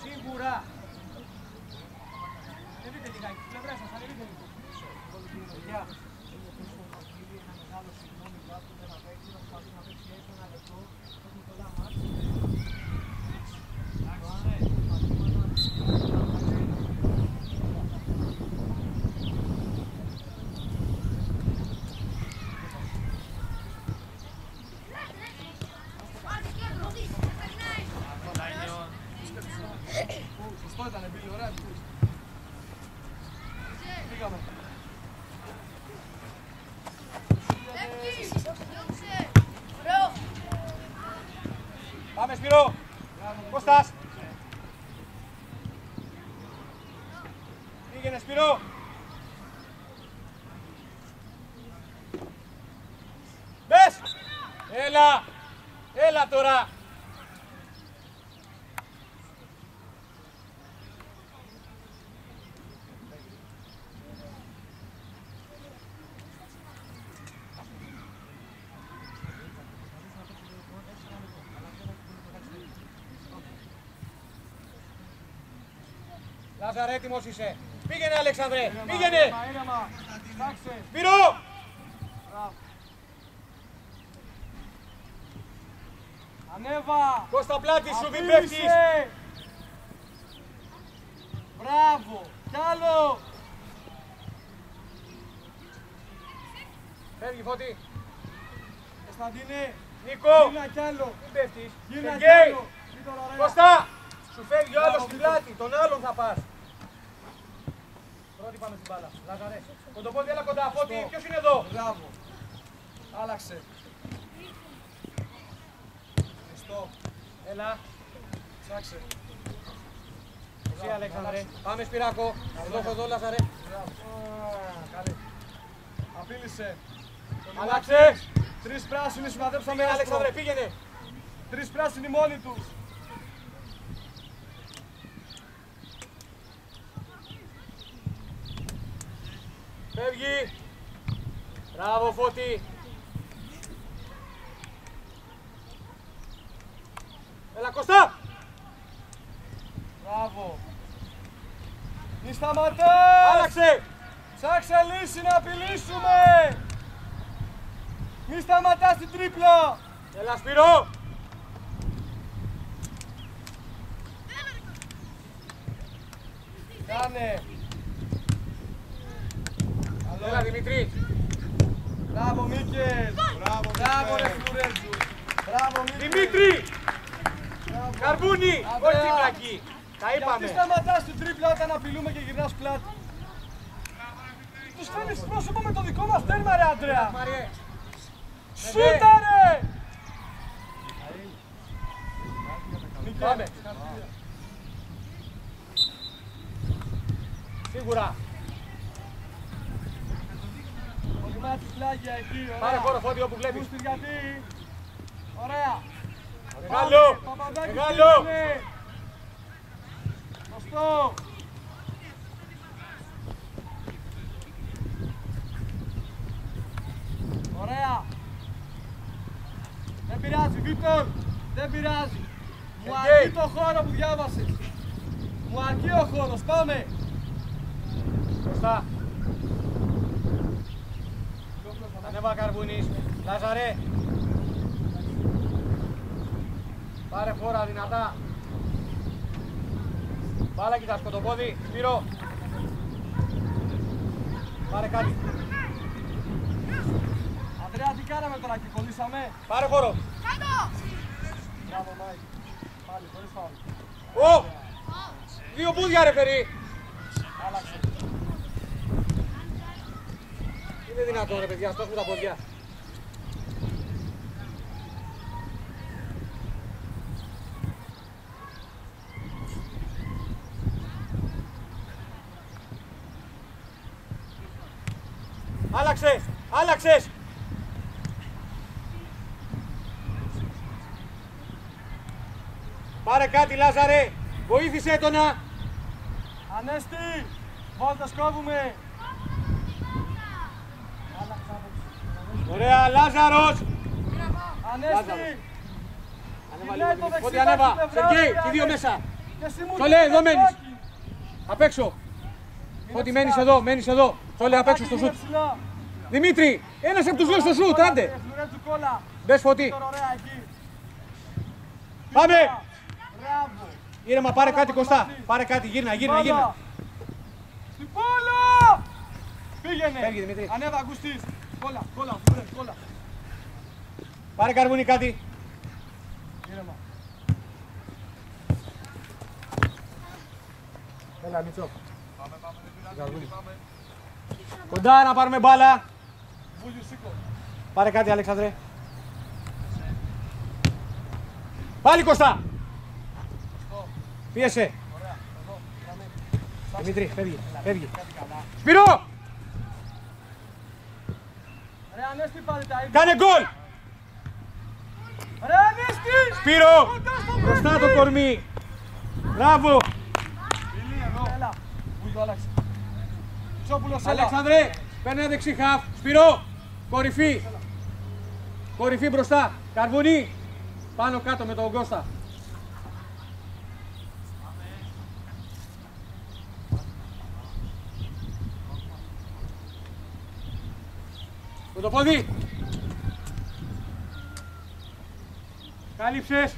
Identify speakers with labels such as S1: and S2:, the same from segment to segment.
S1: Σίγουρα. Ανεβείτε λιγάκι, στην πλευρά σας, ανεβείτε λίγο. Παιδιά. Ένα μεγάλο συγγνώμη του άτομου δεν θα παίξει, θα προσπαθεί να παίξει έτσι ένα λεπτό. Έχουμε πολλά μάτς. Σωστό ήταν, Μπίλη, ωραία. Πήγαμε. Πάμε, Σπύρο. Κώστας. Πήγαινε, Σπύρο. Μπες. Έλα. Έλα τώρα. Λάζαρε, έτοιμος είσαι. Πήγαινε, Αλέξανδρε. Πήγαινε. Σπύρο. Ανέβα. Κώστα πλάτη σου, μην πέφτεις. Μπράβο. Κι άλλο. Φεύγει, Φώτη. Κωνσταντίνε. Νίκο. Γίνα κι άλλο. Μην πέφτεις. Γίνα κι άλλο. Κώστα. Σου φεύγει ο άλλος στην πλάτη, τον άλλον θα πας. Πρώτη πάμε στην μπάλα. Λάζαρε. Κοντοπόδι, έλα κοντά. Φώτη, ποιος είναι εδώ. Μπράβο. Άλλαξε. Χριστό. Έλα. Ψάξε. Εσύ, Αλέξανδρε. Πάμε, Σπυράκο. Εδώ έχω εδώ, Λάζαρε. Καλή. Απείλησε. Άλλαξε. Τρεις πράσινοι συμμετέψαμε. Αλέξανδρε, πήγαινε. Τρεις πράσινοι μόνοι τους. Φεύγει. Μπράβο, Φώτη. Έλα, Κώστα. Μπράβο. Μη σταματάς. Άλλαξε. Ψάξε λύση να απειλήσουμε. Μη σταματάς την τρίπλα. Έλα, Σπύρο. Κάνε. Έλα, Δημήτρη. Μπράβο, Μίκελ. Μπράβο, ρε Φλουρέντζου. Μπράβο, Μίκελ. Δημήτρη. Καρβούνι. Όχι τριπλακή. Τα είπαμε. Γιατί σταματάς την τρίπλα όταν απειλούμε και γυρνάς πλάτη. Τους φέρνεις πρόσωπο με το δικό μας τέρμα, ρε Αντρέα. Σούτα, ρε. Πάμε. Σίγουρα. Φλάγια εκεί, ωραία. Πάρε χώρο, Φώτη, όπου βλέπεις. Γιατί. Ωραία. Μεγάλο. Μεγάλο. Σωστό. Ωραία. Δεν πειράζει, Βίτορ. Δεν πειράζει. Μου αρκεί το χώρο που διάβασες. Μου αρκεί ο χώρος. Πάμε. Σωστά. Ανέβα, Καρβούνης. Λάζαρε. Πάρε φόρα δυνατά. Μπάλα, κοιτάς σκοτοπόδι. Σπύρο. Πάρε κάτι. Ανδρέα, τι κάναμε τώρα και κολλήσαμε. Πάρε χώρο. Κάτω. Μπράβο, Μάικ. Πάλι, χωρίς φάουλ. Ω! Δύο πούδια, ρε παιδί. Άλλαξε. Είναι δυνατόν, ρε παιδιά, στόχουμε τα πόδια. Άλλαξες! Άλλαξες! Πάρε κάτι, Λάζαρε! Βοήθησε το να... Ανέστη! Βόλτα σκόβουμε! Ωραία, Λάζαρος! Ανέστη! Ανέβα λίγο, Πότε ανέβα! Σεργέη, και δύο μέσα! Τσόλε, εδώ μένεις. Απ' έξω. Ότι μένεις εδώ, μένεις εδώ. Τσόλε, απ' έξω στο σουτ. Δημήτρη, ένας από τους δύο στο σουτ, άντε. Μπες Φώτη. Πάμε. Ήρεμα, πάρε κάτι Κωστά. Πάρε κάτι, γύρνα.
S2: Στην πόλο! Πήγαινε.
S1: Φεύγει, Δημήτρη.
S2: Ανέβα, Αγκουστής. Κόλλα, κόλλα.
S1: Πάρε Καρβούνι κάτι.
S2: Ήρεμα.
S1: Έλα, Μιτσό. Κοντά να πάρουμε μπάλα. Πάρε κάτι, Αλέξανδρε. Πάλι Κωστά. Πίεσε. Δημήτρη, φεύγει. Σπύρο!
S2: Ρε Ανέστη, πάρε τα ίδια.
S1: Κάνε γκολ!
S2: Ρε Ανέστη!
S1: Σπύρο! Μπροστά το κορμί. Μπράβο!
S2: Έλα. Βούλιο, άλλαξε. Τσόπουλος, έλα.
S1: Αλέξανδρε, παίρνει ένα δεξί χαφ. Σπύρο! Κορυφή. Κορυφή μπροστά. Καρβουνί. Πάνω κάτω με τον Κώστα. Με το πόδι. Κάλυψες.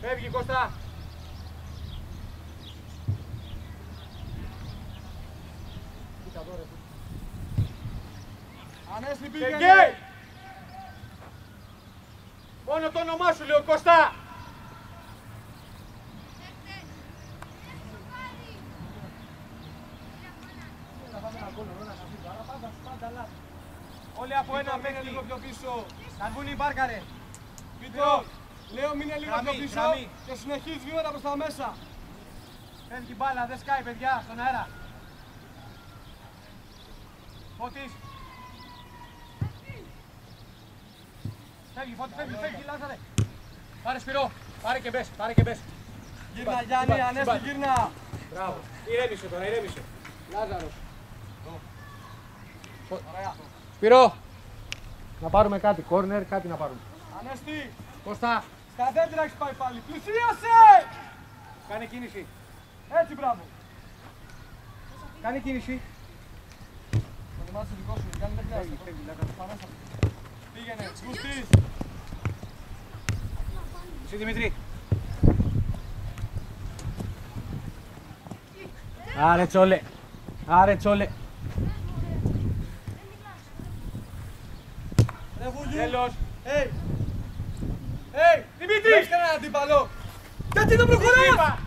S1: Φεύγει Κώστα.
S2: Ανέστη, πήγαινε.
S1: Σεργέη. Μόνο το όνομά σου λέω Κώστα. Όλοι από ένα
S2: Μείνε
S1: παίκτη.
S2: λίγο πιο πίσω.
S1: Καρβούνι μπάρκαρε.
S2: Βίντεο, λέω μείνε λίγο
S1: Γραμμή,
S2: πιο πίσω
S1: γραμμή.
S2: και συνεχίζει βήματα προς τα μέσα.
S1: Φεύγει μπάλα, δεν σκάει παιδιά, στον αέρα. Φώτης. Φεύγει, φεύγει, Λάζαρε. Πάρε Σπυρό, πάρε και μπες.
S2: Γύρνα Γιάννη, Ανέστη, γύρνα.
S1: Μπράβο. Ηρέμησε τώρα, ηρέμησε. Λάζαρος.
S2: Ωραία.
S1: Σπυρό. Να πάρουμε κάτι, κόρνερ, κάτι να πάρουμε.
S2: Ανέστη,
S1: Κώστα,
S2: στα δέντρα έχεις πάει πάλι. Πλησίασε!
S1: κάνε κίνηση.
S2: Έτσι, μπράβο.
S1: Κάνε κίνηση.
S2: Θα ετοιμάσεις το δικό σου, κάνει δεν χρειάζεται. Πήγαινε, Γκουστής.
S1: Εσύ Δημήτρη. Άρε τσόλε.
S2: Ρε Βουλιού.
S1: Τέλος.
S2: Δημήτρη! Έχεις κανέναν αντίπαλο. Γιατί δεν προχωράς!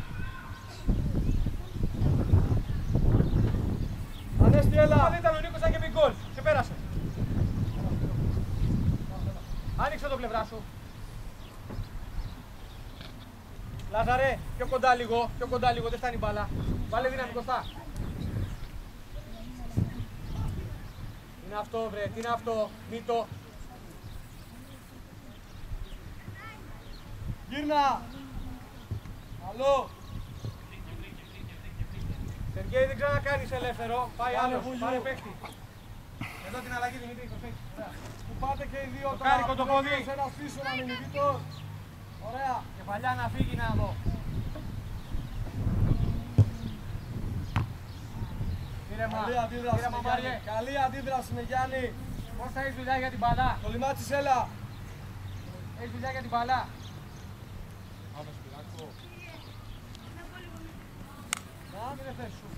S2: Ανέστη, έλα.
S1: Αν ήταν ο Νίκος θα είχε πει γκολ. Σε πέρασε. Άνοιξε το πλευρά σου. Λάζαρε, πιο κοντά λίγο, δεν φτάνει μπάλα. Βάλε δύναμη Κωστά. Τι είναι αυτό βρε, τι είναι αυτό, μύτο.
S2: Γύρνα. Αλλό.
S1: Σεργέη δεν ξανακάνεις ελεύθερο, πάει
S2: Πάμε,
S1: άλλος,
S2: Βουλιού.
S1: πάρε παίχτη. Εδώ την αλλαγή Δημήτρη, προσέχει. Ωραία.
S2: Που πάτε και οι δύο
S1: Κάρικο το πόδι.
S2: Ένας πίσω να μείνει Βίτος. Ωραία.
S1: Κεφαλιά να φύγει να δω.
S2: Καλή αντίδραση,
S1: Ήρεμα,
S2: είναι, Γιάννη.
S1: Μάριε.
S2: Καλή αντίδραση είναι Γιάννη.
S1: Πώς θα έχεις δουλειά για την μπαλά.
S2: Το λιμάτσις, έλα.
S1: Έχεις δουλειά για την μπαλά. Να, μην θες σου.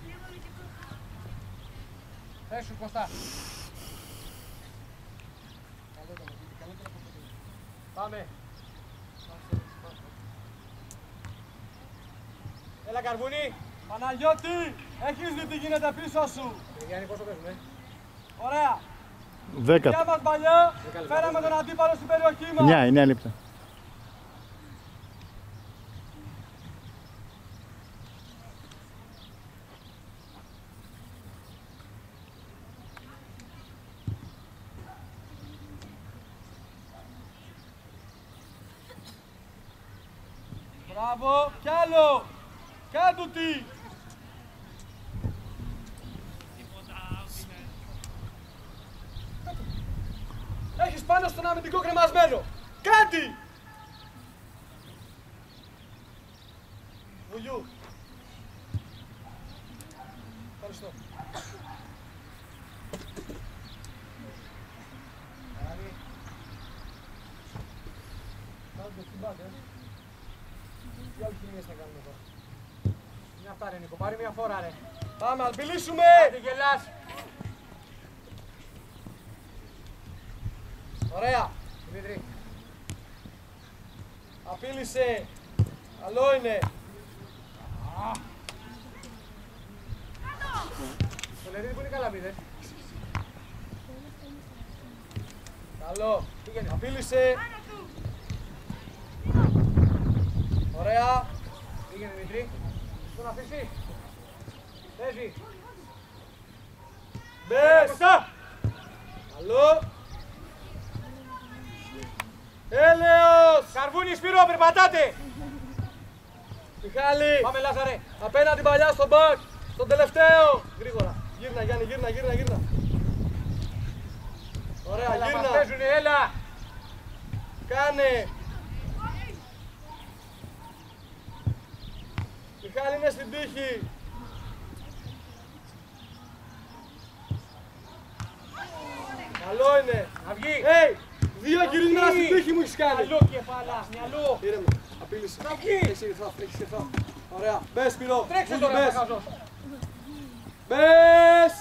S1: Θες σου Κωστά. Πάμε. Έλα Καρβούνι.
S2: Παναγιώτη, έχεις δει τι γίνεται πίσω σου.
S1: Γιάννη πόσο παίζουμε.
S2: Ωραία.
S3: 10.
S2: Μια μας παλιά, φέραμε τον αντίπαλο στην περιοχή μας.
S3: 9 λεπτά.
S2: Μπράβο, κι άλλο. Κάντου τι. Έχεις πάνω στον αμυντικό κρεμασμένο. Κάτι. Βουλιού. Ευχαριστώ. Τι άλλες κοινωνίες θα κάνουμε εδώ.
S1: Είναι αυτά ρε Νίκο, πάρε μια φορά ρε.
S2: Πάμε, αλπιλήσουμε!
S1: Άντε γελάς.
S2: Ωραία.
S1: Δημήτρη.
S2: Απείλησε. Καλό είναι.
S1: Το Λερίδη που είναι καλαμίδες.
S2: Καλό.
S1: Πήγαινε.
S2: Απείλησε. Ωραία.
S1: Πήγαινε Δημήτρη. Τον αφήσει. Παίζει.
S2: Μπες.
S1: Μπροστά.
S2: Καλό. Έλεος.
S1: Καρβούνι Σπύρο, περπατάτε.
S2: Μιχάλη.
S1: Πάμε Λάζαρε.
S2: Απέναντι παλιά στον μπακ. Στον τελευταίο. Γρήγορα. Γύρνα Γιάννη, γύρνα. Ωραία,
S1: Έλα, μας
S2: γύρνα.
S1: παίζουνε, έλα.
S2: Κάνε. Μιχάλη είναι στην τύχη. Καλό είναι.
S1: Να βγει.
S2: Δύο γυρίσματα στην τύχη μου έχεις κάνει.
S1: Μυαλό κεφάλα, μυαλό.
S2: Ήρεμα, απείλησε.
S1: Να βγει.
S2: Έχεις ήρθα. Ωραία, μπες Σπύρο.
S1: Τρέξε
S2: Βούλιο,
S1: τώρα,
S2: μπες.
S1: Παγάζος.
S2: Μπες.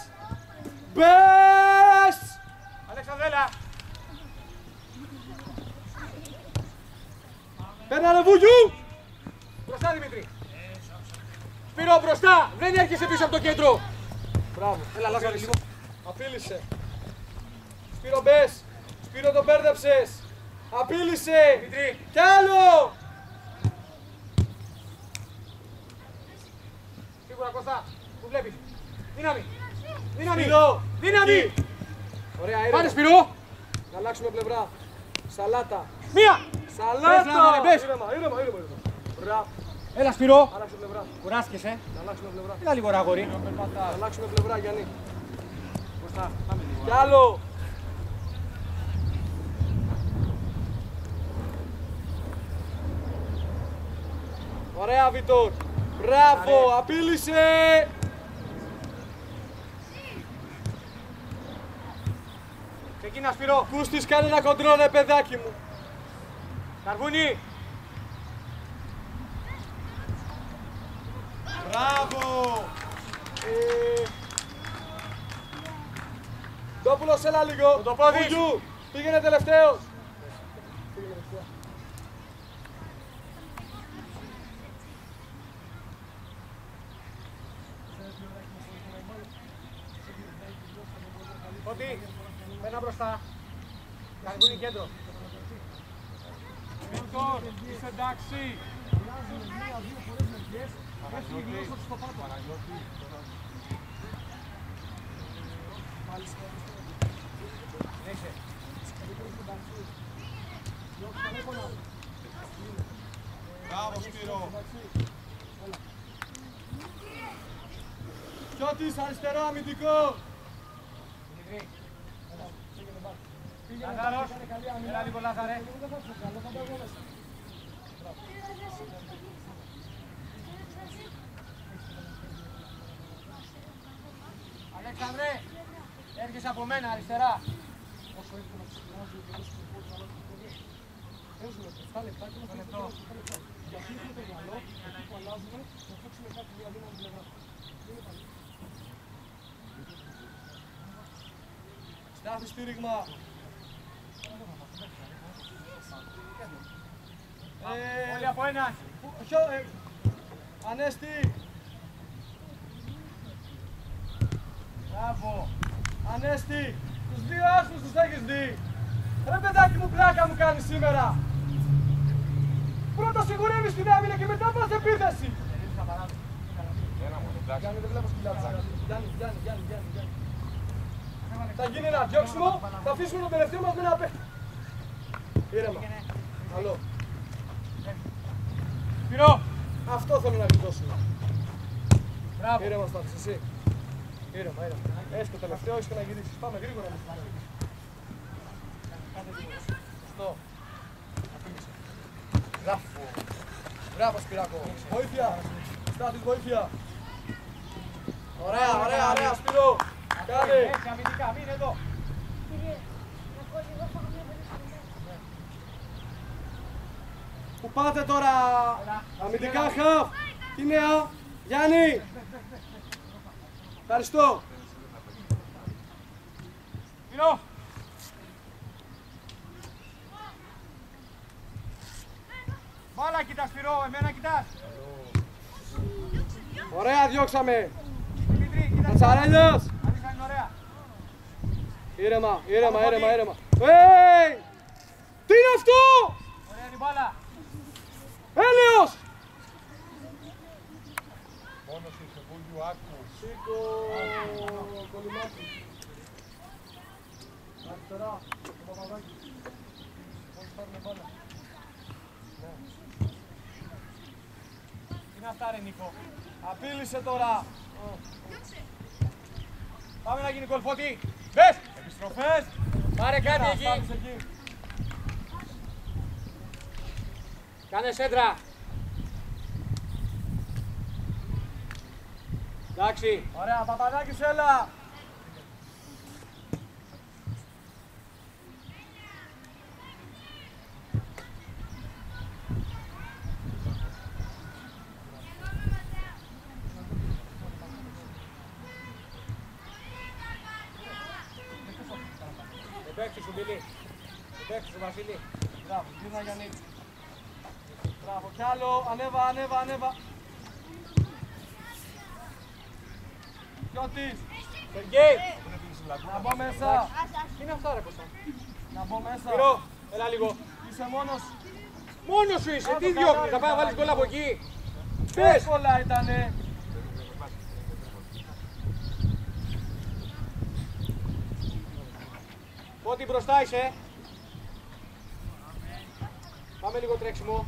S1: Αλεξανδρέλα.
S2: Πέρνανε Βουλιού.
S1: Μπροστά Δημήτρη. Σπύρο μπροστά. Δεν έρχεσαι πίσω από το κέντρο.
S2: Μπράβο.
S1: Έλα Λάζαρε λίγο.
S2: Απείλησε. Σπύρο μπες. Σπύρο τον μπέρδεψες. Απείλησε.
S1: Δημήτρη.
S2: Κι άλλο.
S1: Σίγουρα Κώστα. Που βλέπεις. Δύναμη. Δύναμη.
S2: Σπύρο.
S1: Δύναμη.
S2: Εκεί. Ωραία, ήρεμα.
S1: Πάρε Σπύρο.
S2: Να αλλάξουμε πλευρά. Σαλάτα.
S1: Μία.
S2: Σαλάτα.
S1: Μπες, Λάζαρε, μπες.
S2: Ήρεμα. Μπράβο.
S1: Έλα Σπύρο.
S2: Αλλάξουμε πλευρά.
S1: Κουράστηκες
S2: Να αλλάξουμε πλευρά.
S1: Έλα λίγο ρε αγόρι.
S2: Να αλλάξουμε πλευρά, Γιάννη.
S1: Κώστα. Πάμε λίγο.
S2: Κι άλλο. Ωραία, Βίτορ. Μπράβο,
S1: Ωραία.
S2: απείλησε.
S1: Ξεκίνα Σπύρο.
S2: Κούστης, κάνε ένα κοντρόλ, ρε παιδάκι μου.
S1: Καρβούνι.
S2: Μπράβο. Ντόπουλος, έλα λίγο.
S1: Το πόδι.
S2: Βουλιού, πήγαινε τελευταίος.
S1: Ότι. Πένα μπροστά. Καρβούνι κέντρο.
S3: Βίκτορ, είσαι εντάξει.
S1: Συνέχισε.
S3: Μπράβο Σπύρο.
S2: Κιώτης, αριστερό αμυντικό.
S1: Δημήτρη. Λάζαρος. Έλα λίγο Λάζαρε. Αλέξανδρε. Έρχεσαι από μένα αριστερά.
S2: Στάθη στήριγμα.
S1: Όλοι από έναν.
S2: Ανέστη.
S1: Μπράβο.
S2: Ανέστη. Τους δύο άσους τους έχεις δει. Ρε παιδάκι μου, πλάκα μου κάνεις σήμερα. Πρώτα σιγουρεύεις την άμυνα και μετά πας επίθεση. Γιάννη, δεν βλέπω σκυλιά. Γιάννη. Θα γίνει ένα διώξιμο, θα αφήσουμε τον τελευταίο μας με ένα παίχτη. Ήρεμα. Καλό.
S1: Σπύρο.
S2: Αυτό θέλω να γλιτώσουμε.
S1: Μπράβο.
S2: Ήρεμα στάθεις εσύ. Ήρεμα. Έστω τελευταίο, έχεις και να γυρίσεις. Πάμε γρήγορα. Σωστό. Μπράβο. Μπράβο Σπυράκο. Βοήθεια. Στάθης βοήθεια. Ωραία, ωραία, ωραία, Σπύρο. Κάνε.
S1: Έτσι, αμυντικά, μείνε εδώ.
S2: Πού πάτε τώρα, αμυντικά χαφ. Τι νέα, Γιάννη. Ευχαριστώ.
S1: Μείνω. Μπάλα κοιτάς, Σπυρό, εμένα κοιτάς.
S2: Ωραία, διώξαμε.
S1: Δημήτρη, κοίτας.
S2: Κατσαρέλιος.
S1: Άλισσα είναι ωραία.
S2: Ήρεμα, ήρεμα, ήρεμα, ήρεμα. Τι είναι αυτό!
S1: Ωραία είναι η μπάλα.
S2: Έλεος!
S3: Μόνος είσαι, Βούλγιου, άκου.
S2: Σήκω, κολυμάκι. Αριστερά, το Παπαδάκι. Μόλις πάρουμε μπάλα.
S1: Τι είναι αυτά, ρε Νίκο.
S2: Απείλησε τώρα.
S1: Πάμε να γίνει γκολ, Φώτη. Μπες.
S3: Επιστροφές.
S1: Πάρε κάτι εκεί.
S2: Πάμε εκεί.
S1: Κάνε σέντρα. Εντάξει.
S2: Ωραία, Παπαδάκης, έλα.
S1: Παίξε σου, Μπιλί. Παίξε σου, Βασίλη.
S2: Μπράβο, γύρνα Γιάννη. Μπράβο, κι άλλο, ανέβα, ανέβα, ανέβα. Πιώτης,
S1: Σεργέη.
S2: να μπω μέσα.
S1: Τι είναι αυτά, ρε Κώστα.
S2: Να μπω μέσα.
S1: Σπυρό, έλα λίγο.
S2: Είσαι μόνος.
S1: Μόνος σου είσαι, τι διώχνεις, θα πάει να βάλεις γκολ από εκεί. Πες.
S2: Εύκολα ήτανε.
S1: Ό,τι μπροστά είσαι. Πάμε λίγο τρέξιμο.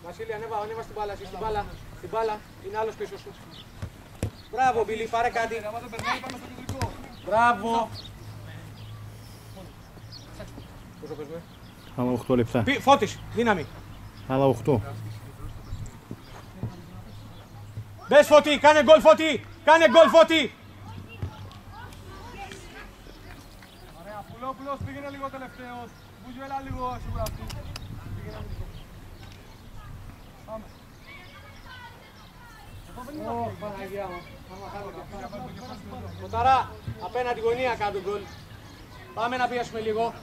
S1: Βασίλη, ανέβα στην μπάλα, εσύ στην μπάλα. Στην μπάλα, είναι άλλος πίσω σου. Μπράβο, Μπιλί, πάρε κάτι.
S2: Άμα δεν περνάει, πάμε στο κεντρικό.
S1: Μπράβο. Πόσο παίζουμε.
S4: Άλλα 8 λεπτά.
S1: Φώτης, δύναμη.
S4: Άλλα 8.
S1: Μπες, Φώτη, κάνε γκολ, Φώτη. Κάνε γκολ, Φώτη.
S2: Ωραία, Πουλόπουλος πήγαινε λίγο τελευταίος. Βούγιο, έλα λίγο σίγουρα αυτή. Πήγαινε λίγο. Πάμε.
S1: Παναγία μου. Κοταρά, απέναντι γωνία κάτω γκολ. Πάμε να πιέσουμε λίγο.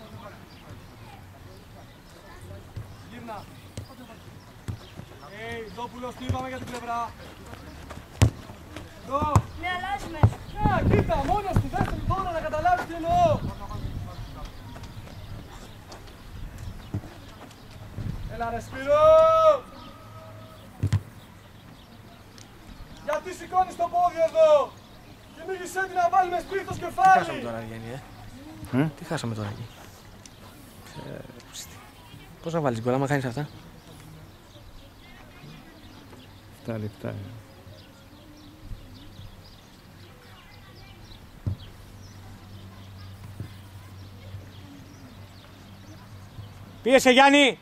S2: Γύρνα. Δόπουλος, τι είπαμε για την πλευρά. Go.
S5: Ναι, αλλάζουμε.
S2: Κοίτα, μόνος του, δες του τώρα να καταλάβεις τι εννοώ. Έλα ρε Σπύρο. Γιατί σηκώνεις το πόδι εδώ. Κυνήγησέ την να βάλουμε σπίτι στο κεφάλι.
S6: Τι χάσαμε τώρα, Γιάννη, Τι χάσαμε τώρα εκεί. Πώς να βάλεις γκολ, άμα κάνεις αυτά.
S4: 7 λεπτά.
S1: Πίεσε, Γιάννη.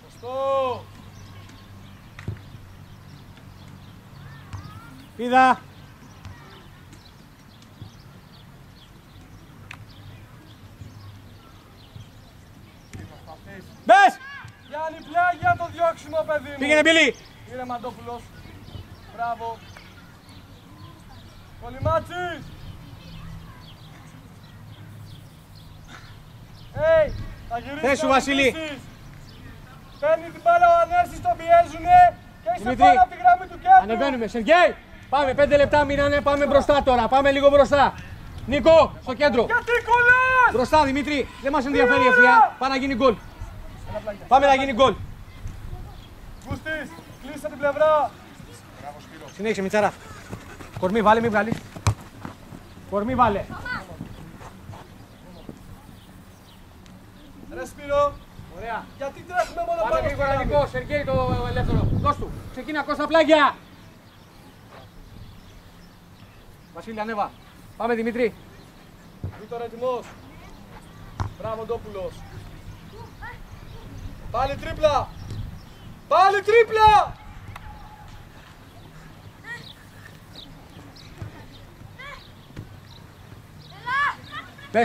S2: Σωστό.
S1: Πίδα. Μπες.
S2: Γιάννη, πλάγια το διώξιμο, παιδί μου.
S1: Πήγαινε, Μπιλί.
S2: Κύριε Μαντόπουλος. Μπράβο. Πολυμάτσις. Θα γυρίσεις
S1: Θες σου,
S2: να
S1: Βασίλη.
S2: γυρίσεις. Παίρνει την μπάλα ο Ανέρσης, τον πιέζουνε και είσαι
S1: Δημήτρη.
S2: πάνω από τη γραμμή του κέντρου.
S1: Ανεβαίνουμε, Σεργέη. Πάμε, 5 λεπτά μείνανε, πάμε μπροστά τώρα. Πάμε λίγο μπροστά. Νίκο, στο κέντρο.
S2: Γιατί κολλάς!
S1: Μπροστά, Δημήτρη. Δεν μας ενδιαφέρει η ευθεία. Πάμε να γίνει γκολ. Πάμε να γίνει γκολ.
S2: Κούστης, κλείσε την πλευρά.
S1: Συνέχισε, Μιτσάρα. Κορμί, βάλε, μη βγάλεις. Κορμί, βάλε.
S2: Ρε Σπύρο,
S1: Ωραία.
S2: γιατί τρέχουμε μόνο
S1: Πάμε
S2: πάνω στη
S1: γρήγορα,
S2: γραμμή.
S1: Νικό. Σεργέη το ελεύθερο. Δώσ' του. Ξεκίνα, Κώστα, πλάγια. Βασίλη, ανέβα. Πάμε, Δημήτρη.
S2: Βίτορ έτοιμος. Μπράβο, Ντόπουλος. Πάλι τρίπλα. Πάλι τρίπλα!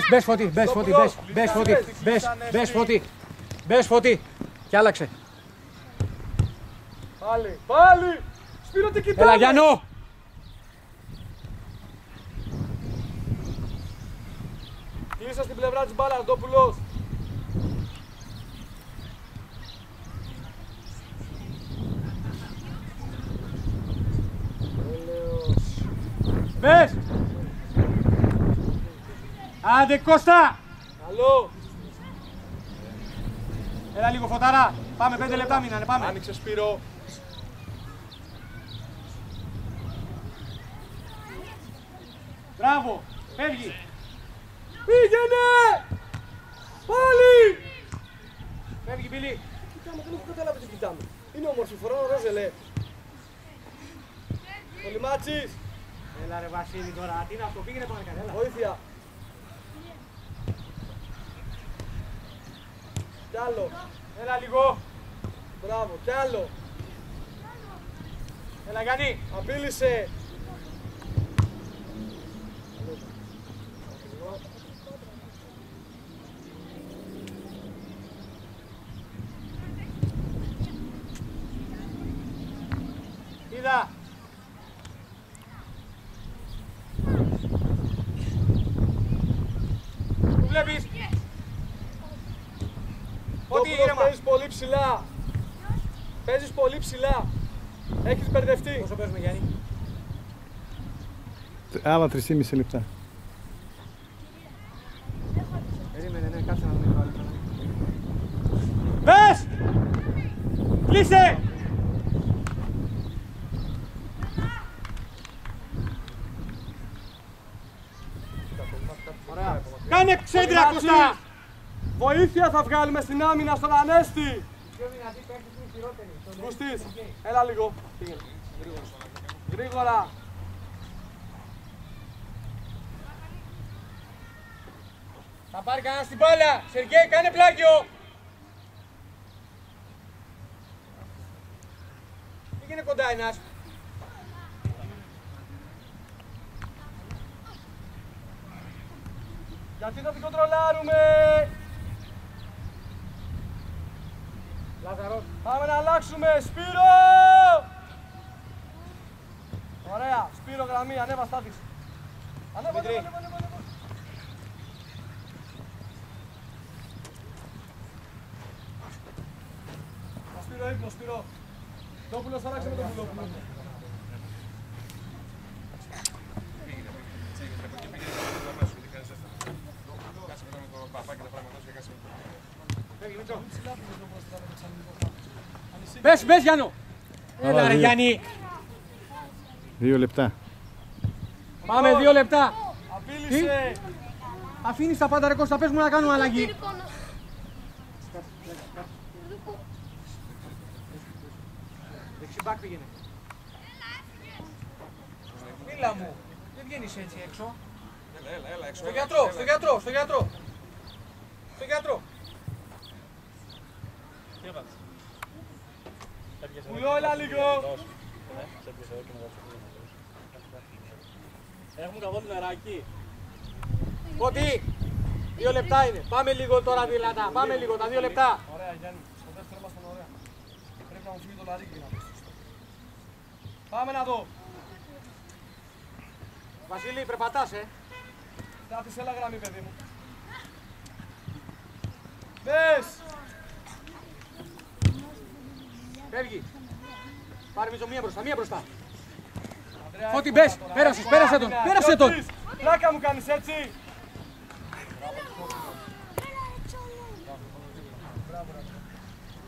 S6: Μπες Φώτη, μπες Φώτη, μπες Φώτη. Κι άλλαξε.
S2: Πάλι! Σπύρο τι κοιτάμε!
S6: Έλα Γιάννο!
S2: Κλείσα στην πλευρά της μπάλας, Αντόπουλος.
S1: Μπες! Άντε Κώστα!
S2: Καλό!
S1: Έλα λίγο Φωτάρα. Πάμε 5 λεπτά μείνανε, πάμε.
S2: Άνοιξε Σπύρο.
S1: Μπράβο! Φεύγει!
S2: Πήγαινε! Πάλι!
S1: Φεύγει Μπιλί!
S2: Κοιτάμε, δεν έχω καταλάβει τι κοιτάμε. Είναι όμορφη φορά, ο Ρόζελε. Ο Λιμάτσης.
S1: Έλα ρε Βασίλη τώρα, τι είναι αυτό, πήγαινε πάνω καλά, έλα.
S2: Βοήθεια. Κι άλλο.
S1: Έλα λίγο.
S2: Μπράβο, κι άλλο.
S1: Έλα Γιάννη.
S2: Απείλησε.
S1: Είδα. Του βλέπεις. Ό,τι ήρεμα.
S2: Παίζεις πολύ ψηλά. Παίζεις πολύ ψηλά. Έχεις μπερδευτεί.
S1: Πόσο παίζουμε Γιάννη?
S4: Άλλα 3,5 λεπτά.
S1: Περίμενε, ναι, κάτσε να δούμε λίγο άλλο. Πες! Κλείσε! Ωραία. Κάνε ξέντρα Κώστα!
S2: Βοήθεια θα βγάλουμε στην άμυνα στον Ανέστη.
S1: Πιο δυνατή παίκτης είναι χειρότερη.
S2: Μπουστής, έλα λίγο. Πήγαινε. Γρήγορα.
S1: Θα πάρει κανένα στην μπάλα. Σεργέη, κάνε πλάγιο. Πήγαινε κοντά ένας.
S2: Γιατί θα την κοντρολάρουμε.
S1: Λάζαρος.
S2: Πάμε να αλλάξουμε. Σπύρο. Ωραία. Σπύρο γραμμή. Ανέβα στάθης. Ανέβα,
S1: Δημήτρη.
S2: ανέβα. Σπύρο ύπνο, Σπύρο. Δόπουλος άλλαξε με τον Πουλόπουλο.
S1: Πες, πες Γιάννο. Έλα
S4: Άλλα
S1: ρε
S4: δύο.
S1: Γιάννη.
S4: 2 λεπτά.
S1: Πάμε 2 λεπτά.
S2: Απείλησε.
S1: Αφήνεις τα πάντα ρε Κώστα, πες μου να κάνουμε αλλαγή. Δεξιμπάκ πήγαινε. Μίλα μου. Δεν βγαίνεις έτσι έξω.
S3: Έλα, έξω.
S1: Στο γιατρό, στο γιατρό, στο γιατρό. Στο γιατρό.
S2: Πουλό, έλα λίγο.
S1: Έχουμε καθόλου νεράκι. Ότι 2 λεπτά είναι. Πάμε λίγο τώρα δυνατά. Πάμε λίγο τα 2 λεπτά.
S2: Ωραία, Γιάννη. Στο δεύτερο ήμασταν ωραία. Πρέπει να μου φύγει το λαρίκι να πεις. Πάμε να δω.
S1: Βασίλη, περπατάς,
S2: Στάθης, έλα γραμμή, παιδί μου. Μπες.
S1: Φεύγει. Πάρε μισό, μία μπροστά, μία μπροστά.
S2: Ανδρέα,
S1: Φώτη,
S2: εύκολα
S1: μπες.
S2: τώρα,
S1: Πέρασες,
S2: εύκολα,
S1: πέρασε τον,
S2: άμυνα.
S1: πέρασε τον.
S2: Γιώτης, πλάκα μου κάνεις έτσι.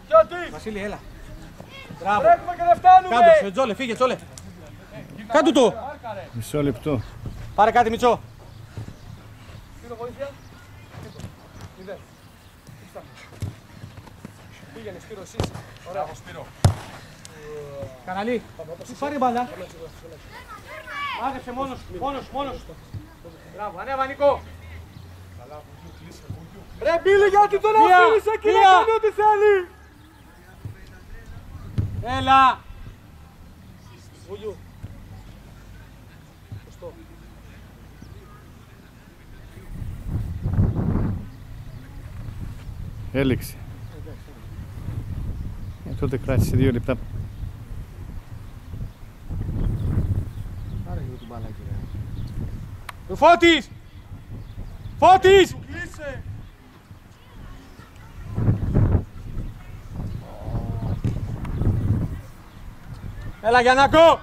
S2: Γιώτη,
S1: Βασίλη, έλα. Μπράβο.
S2: τρέχουμε και δεν φτάνουμε.
S1: Κάντο, Τζόλε, φύγε, Τζόλε. Κάντου το.
S2: Άρκαρε.
S4: Μισό λεπτό.
S1: Πάρε κάτι, Μιτσό.
S2: Σπύρο, βοήθεια. 0. Πήγαινε, Σπύρο, εσύ. Ωραία.
S3: Σπύρο.
S1: Καναλή. Πάρε μπάλα. Άγεψε μόνος, μόνος. Μπράβο, ανέβα Νίκο.
S2: Ρε Μπίλη, γιατί τον
S1: Μία,
S2: αφήνεις εκεί να
S1: μία.
S2: κάνει ό,τι θέλει.
S6: Έλα.
S2: Βουλιού. Σωστό.
S4: Έληξε. Τότε κράτησε 2 λεπτά.
S6: Πάρε λίγο την μπάλα εκεί. Φώτης! Φώτης!
S2: Κλείσε.
S6: Έλα Γιαννάκο!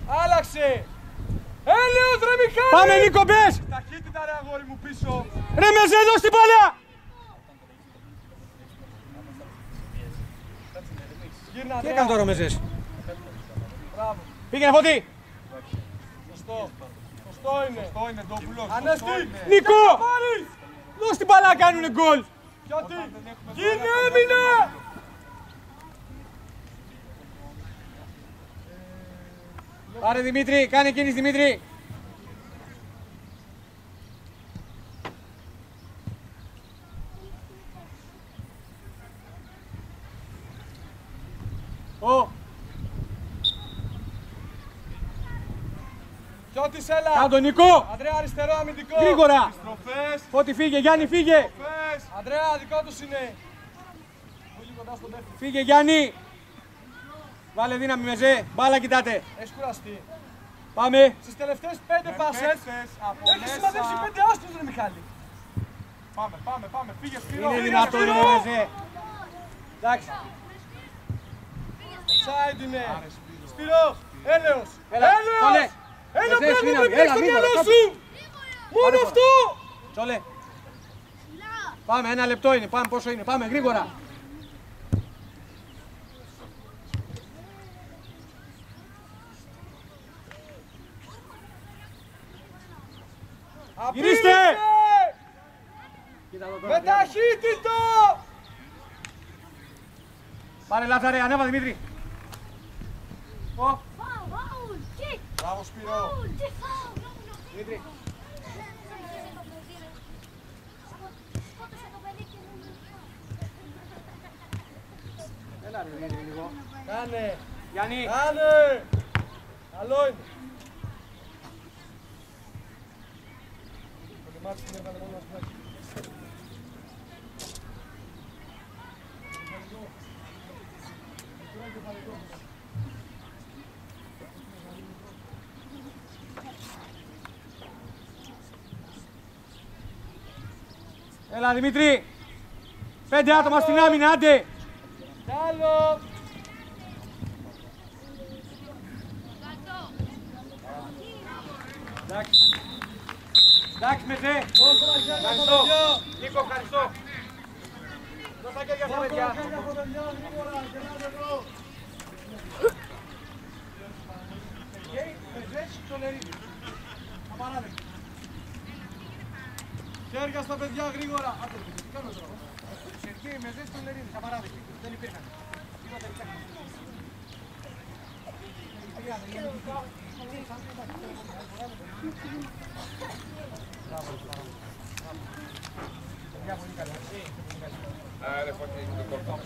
S2: Άλλαξε. Έλεος ρε Μιχάλη.
S6: Πάμε Νίκο, μπες!
S2: Ταχύτητα ρε αγόρι μου πίσω.
S6: Ρε Μεζέ, δώσ' την μπάλα!
S2: Γύρνα
S6: Τι
S2: Ανδρέα.
S6: έκανε τώρα ο Μεζές?
S2: Μπράβο.
S6: Πήγαινε Φώτη!
S2: Σωστό. Σωστό είναι.
S3: Αυτό είναι ντόπουλο.
S2: Ανέστη.
S6: Νίκο! Δώσ' την μπάλα, κάνουνε γκολ!
S2: Γιατί. Γίνε έμεινε.
S6: Πάρε Δημήτρη, κάνε κίνηση Δημήτρη! Ω,
S2: Κιώτης έλα.
S6: κάνε τον Νίκο!
S2: Ανδρέα αριστερό αμυντικό.
S6: Γρήγορα!
S2: Στροφές.
S6: Φώτη φύγε, Γιάννη φύγε!
S2: Στροφές. Ανδρέα δικό τους είναι. Πολύ κοντά στον παίχτη.
S6: Φύγε Γιάννη! Βάλε δύναμη Μεζέ, μπάλα κοιτάτε!
S2: Έχεις κουραστεί.
S6: Πάμε!
S2: Στις τελευταίες 5 πάσες
S3: Παίκτες από
S2: έχεις συμμετεύσει
S3: μέσα.
S2: 5 άστους ρε Μιχάλη.
S3: Πάμε. Φύγε Σπύρο.
S6: Είναι δυνατόν ρε Μεζέ! Εντάξει,
S2: Side είναι. Σπύρο. Έλεος.
S6: έλα, Τσόλε!
S2: Ένα
S6: Μεζέ,
S2: πράγμα
S6: σφύναμε,
S2: πρέπει
S6: έλα,
S2: στο
S6: γρήγορα,
S2: μυαλό
S6: κάτω.
S2: σου. Μόνο
S6: Πάρε
S2: αυτό.
S6: Τσόλε! Πάμε, 1 λεπτό είναι, πάμε πόσο είναι, πάμε γρήγορα! Γυρίστε!
S2: Απείλησε. Με ταχύτητο.
S6: Πάρε Λάθαρε, ανέβα Δημήτρη! Ω,
S3: Μπράβο Σπύρο.
S6: Δημήτρη! Έλα ρε Δημήτρη λίγο.
S2: Κάνε.
S6: Γιάννη!
S2: Κάνε. Καλό είναι. Το μάτι την έβαλε μόνο μας.
S6: Έλα Δημήτρη! 5 άτομα στην άμυνα, άντε!
S2: Κι άλλο.
S6: Εντάξει. Εντάξει Μεζέ!
S2: Δώσε τα χέρια στα
S6: Ευχαριστώ!
S2: παιδιά.
S6: Νίκο, ευχαριστώ! Δώσε τα χέρια στα
S2: Δώσε
S6: παιδιά!
S2: τα χέρια στα παιδιά, γρήγορα, γελάτε εδώ.
S6: Γκέι, Μεζές, Τσολερίδης. Απαράδεκτο.
S2: Χέρια στα παιδιά, γρήγορα. Άντε, τι κάνω τώρα.
S6: Σερκή, Μεζές, Τσολερίδης. Απαράδεκτο. Δεν υπήρχαν. Τίποτα υπήρχαν.
S3: Ρε Φώτη, το κορτό.